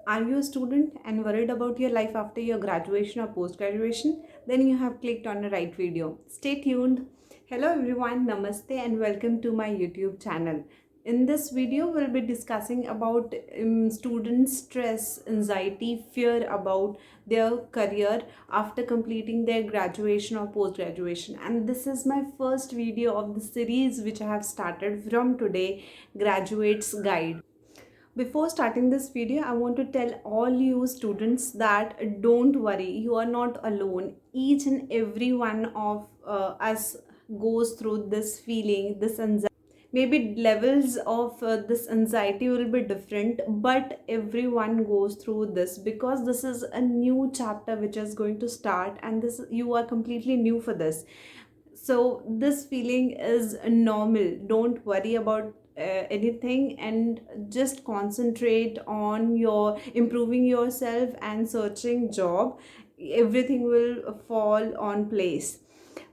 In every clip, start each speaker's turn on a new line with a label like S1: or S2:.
S1: Are you a student and worried about your life after your graduation or post graduation? Then you have clicked on the right video. Stay tuned. Hello everyone, namaste and welcome to my YouTube channel. In this video, we'll be discussing about students' stress, anxiety, fear about their career after completing their graduation or post graduation. And this is my first video of the series which I have started from today, Graduates Guide. Before starting this video, I want to tell all you students that don't worry, you are not alone. Each and every one of us goes through this feeling, this anxiety. Maybe levels of this anxiety will be different, but everyone goes through this because this is a new chapter which is going to start, and this you are completely new for this. So this feeling is normal. Don't worry about anything, and just concentrate on your improving yourself and searching job. Everything will fall on place.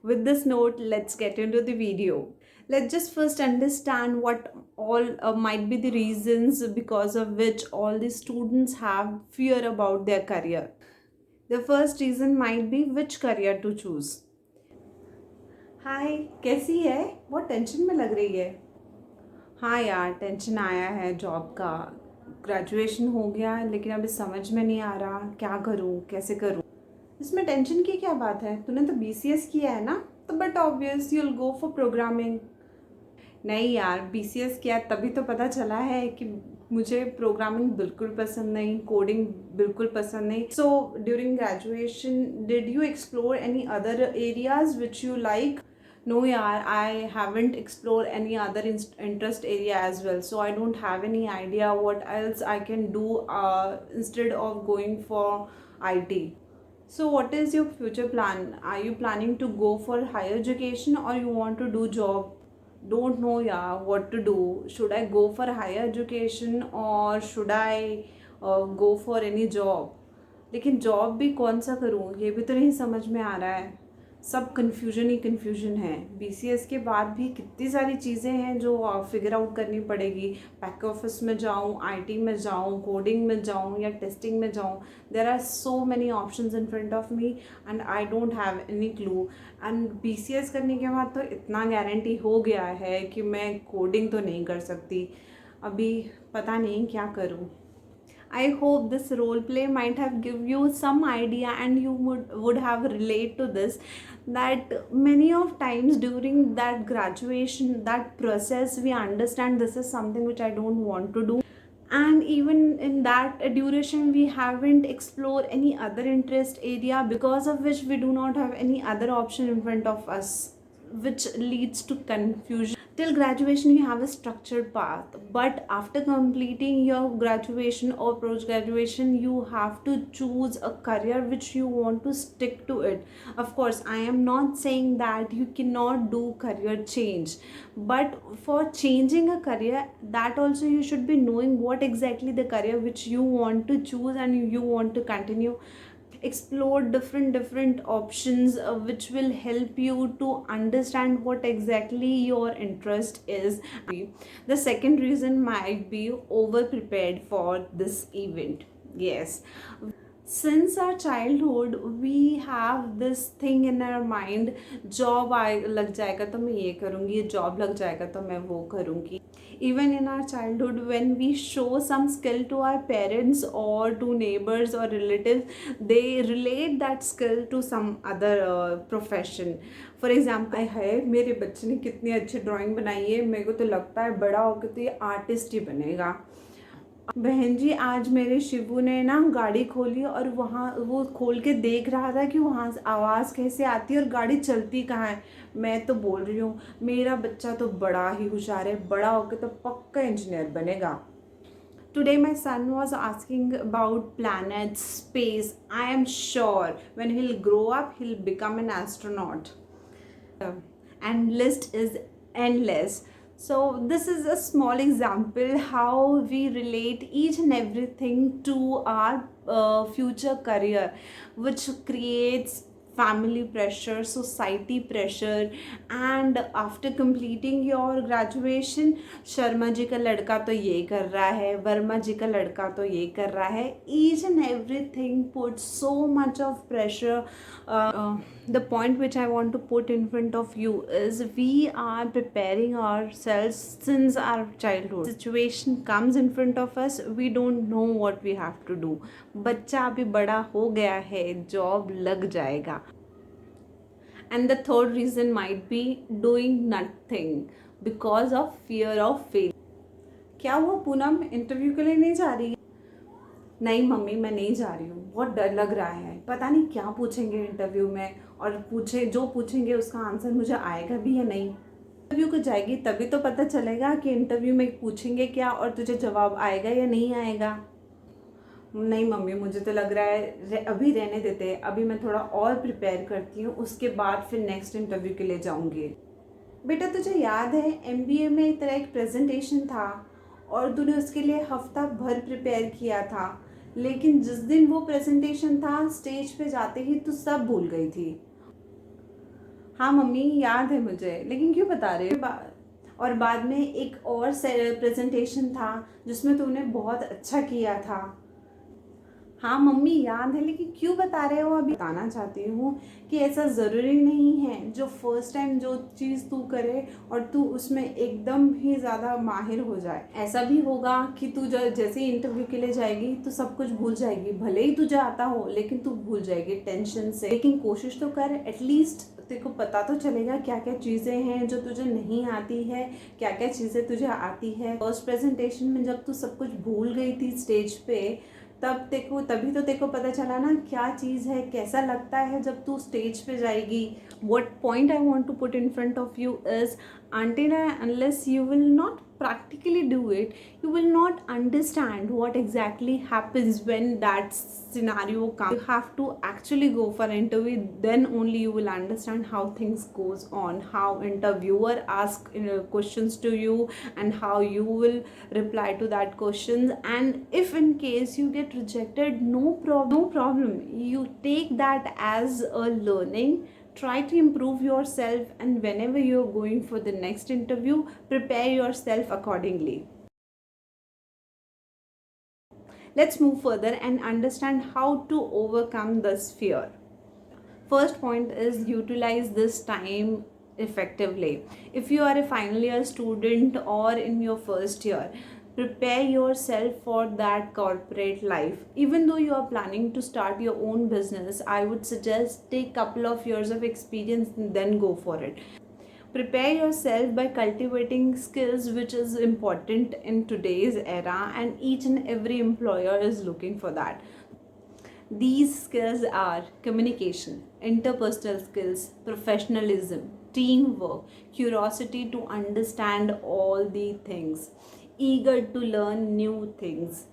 S1: With this note, let's get into the video. Let's just first understand what all might be the reasons because of which all the students have fear about their career. The first reason might be which career to choose. हाय, कैसी है? बहुत tension में लग रही है। हाँ यार, tension आया है जॉब का। ग्रेजुएशन हो गया है लेकिन अभी समझ में नहीं आ रहा क्या करूँ, कैसे करूँ। इसमें टेंशन की क्या बात है? तूने तो BCS किया है ना, तो but obvious you will go for programming. नहीं यार, BCS किया तभी तो पता चला है कि मुझे प्रोग्रामिंग बिल्कुल पसंद नहीं, कोडिंग बिल्कुल पसंद नहीं। So during graduation did you explore any other areas which you like? No, yeah, I haven't explored any other interest area as well. So I don't have any idea what else I can do instead of going for IT. So what is your future plan? Are you planning to go for higher education or you want to do job? Don't know, yeah, what to do. Should I go for higher education or should I go for any job? लेकिन job भी कौन सा करूँ ये भी तो नहीं समझ में आ रहा है। सब कन्फ्यूजन ही कन्फ्यूजन है। BCS के बाद भी कितनी सारी चीज़ें हैं जो फिगर आउट करनी पड़ेगी। बैक ऑफिस में जाऊँ, IT में जाऊँ, कोडिंग में जाऊँ या टेस्टिंग में जाऊँ। There are so many options in front of me and I don't have any clue. And BCS करने के बाद तो इतना गारंटी हो गया है कि मैं कोडिंग तो नहीं कर सकती। अभी पता नहीं क्या करूँ। I hope this role play might have give you some idea and you would have relate to this, that many of times during that graduation, that process, we understand this is something which I don't want to do, and even in that duration we haven't explored any other interest area, because of which we do not have any other option in front of us, which leads to confusion. Till graduation you have a structured path, but after completing your graduation or post graduation you have to choose a career which you want to stick to it. Of course, I am not saying that you cannot do career change, but for changing a career, that also you should be knowing what exactly the career which you want to choose and you want to continue. Explore different options which will help you to understand what exactly your interest is. The second reason might be over prepared for this event. Yes, since our childhood we have this thing in our mind, job आए लग जाएगा तो मैं ये करूँगी, job लग जाएगा तो मैं वो करूँगी. Even in our childhood, when we show some skill to our parents or to neighbors or relatives, they relate that skill to some other profession. For example, है मेरे बच्चे ने कितनी अच्छी ड्राइंग बनाई है, मेरे को तो लगता है बड़ा होकर तो ये आर्टिस्ट ही बनेगा. बहन जी, आज मेरे शिबू ने ना गाड़ी खोली और वहाँ वो खोल के देख रहा था कि वहाँ से आवाज़ कैसे आती है और गाड़ी चलती कहाँ है. मैं तो बोल रही हूँ मेरा बच्चा तो बड़ा ही होशियार है, बड़ा होकर तो पक्का इंजीनियर बनेगा. Today my son was asking about planets, space. I am sure when he'll grow up he'll become an astronaut. And list is endless. So this is a small example how we relate each and everything to our future career, which creates family pressure, society pressure, and after completing your graduation, Sharma ji का लड़का तो ये कर रहा है, वर्मा जी का लड़का तो ये कर रहा है. Each and everything puts so much of pressure. The point which I want to put in front of you is we are preparing ourselves since our childhood. Situation comes in front of us, we don't know what we have to do. बच्चा अभी बड़ा हो गया है, job लग जाएगा. And the third reason might be doing nothing because of fear of failure. क्या हुआ पूनम, इंटरव्यू के लिए नहीं जा रही? नहीं मम्मी, मैं नहीं जा रही हूँ, बहुत डर लग रहा है, पता नहीं क्या पूछेंगे इंटरव्यू में, और जो पूछेंगे उसका आंसर मुझे आएगा भी या नहीं. इंटरव्यू को जाएगी तभी तो पता चलेगा कि इंटरव्यू में पूछेंगे क्या और तुझे जवाब आएगा या नहीं आएगा. नहीं मम्मी, मुझे तो लग रहा है अभी रहने देते, अभी मैं थोड़ा और प्रिपेयर करती हूँ, उसके बाद फिर नेक्स्ट इंटरव्यू के लिए जाऊँगी. बेटा तुझे याद है MBA में तेरा एक प्रेजेंटेशन था और तूने उसके लिए हफ्ता भर प्रिपेयर किया था, लेकिन जिस दिन वो प्रेजेंटेशन था स्टेज पे जाते ही तू सब भूल गई थी. हाँ मम्मी, याद है मुझे, लेकिन क्यों बता रहे हो? और बाद में एक और प्रेजेंटेशन था जिसमें तूने बहुत अच्छा किया था. हाँ मम्मी, याद है, लेकिन क्यों बता रहे हो? अभी बताना चाहती हूँ कि ऐसा ज़रूरी नहीं है जो फर्स्ट टाइम जो चीज़ तू करे और तू उसमें एकदम ही ज़्यादा माहिर हो जाए. ऐसा भी होगा कि तू जैसे ही इंटरव्यू के लिए जाएगी तो सब कुछ भूल जाएगी, भले ही तुझे आता हो लेकिन तू भूल जाएगी टेंशन से. लेकिन कोशिश तो कर, एटलीस्ट तेरे को पता तो चलेगा क्या क्या चीज़ें हैं जो तुझे नहीं आती है, क्या क्या चीज़ें तुझे आती है. फर्स्ट प्रेजेंटेशन में जब तू सब कुछ भूल गई थी स्टेज पे, तभी तो तेको पता चला ना क्या चीज़ है, कैसा लगता है जब तू स्टेज पे जाएगी. What point I want to put in front of you is, until and unless you will not practically do it, you will not understand what exactly happens when that scenario comes. You have to actually go for an interview, then only you will understand how things goes on, how interviewer ask questions to you and how you will reply to that questions. And if in case you get rejected, no problem, you take that as a learning. Try to improve yourself, and whenever you're going for the next interview, prepare yourself accordingly. Let's move further and understand how to overcome this fear. First point is utilize this time effectively. If you are a final year student or in your first year, prepare yourself for that corporate life. Even though you are planning to start your own business, I would suggest take couple of years of experience and then go for it. Prepare yourself by cultivating skills, which is important in today's era, and each and every employer is looking for that. These skills are communication, interpersonal skills, professionalism, teamwork, curiosity to understand all the things, eager to learn new things,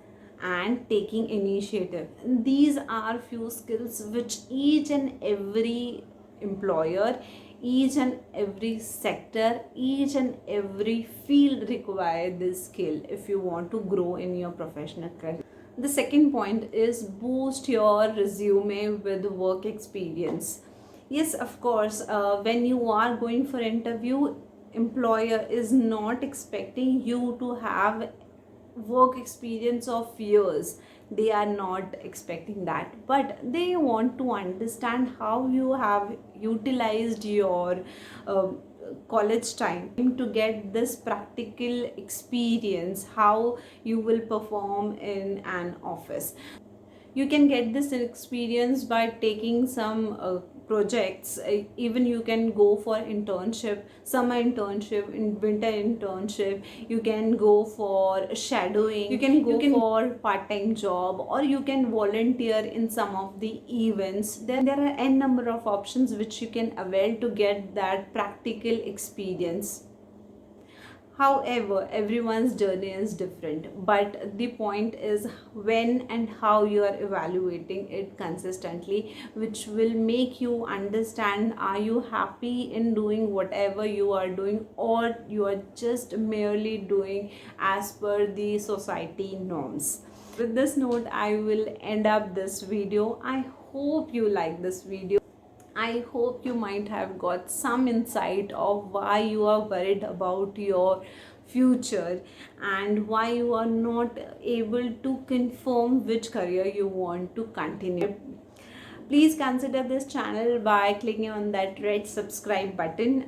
S1: and taking initiative. These are few skills which each and every employer, each and every sector, each and every field require this skill if you want to grow in your professional career. The second point is boost your resume with work experience. Yes, of course, when you are going for interview, employer is not expecting you to have work experience of years. They are not expecting that, but they want to understand how you have utilized your college time to get this practical experience, how you will perform in an office. You can get this experience by taking some projects. Even you can go for internship, summer internship, in winter internship. You can go for shadowing, you can go for part-time job, or you can volunteer in some of the events. There are n number of options which you can avail to get that practical experience. However, everyone's journey is different, but the point is when and how you are evaluating it consistently, which will make you understand, are you happy in doing whatever you are doing, or you are just merely doing as per the society norms. With this note, I will end up this video. I hope you like this video. I hope you might have got some insight of why you are worried about your future and why you are not able to confirm which career you want to continue. Please consider this channel by clicking on that red subscribe button.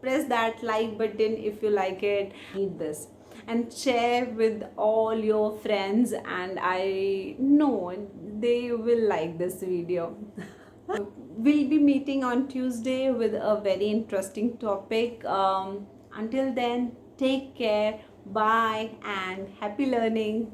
S1: Press that like button if you like it. Need this and share with all your friends, and I know they will like this video. We'll be meeting on Tuesday with a very interesting topic. Until then, take care, bye, and happy learning.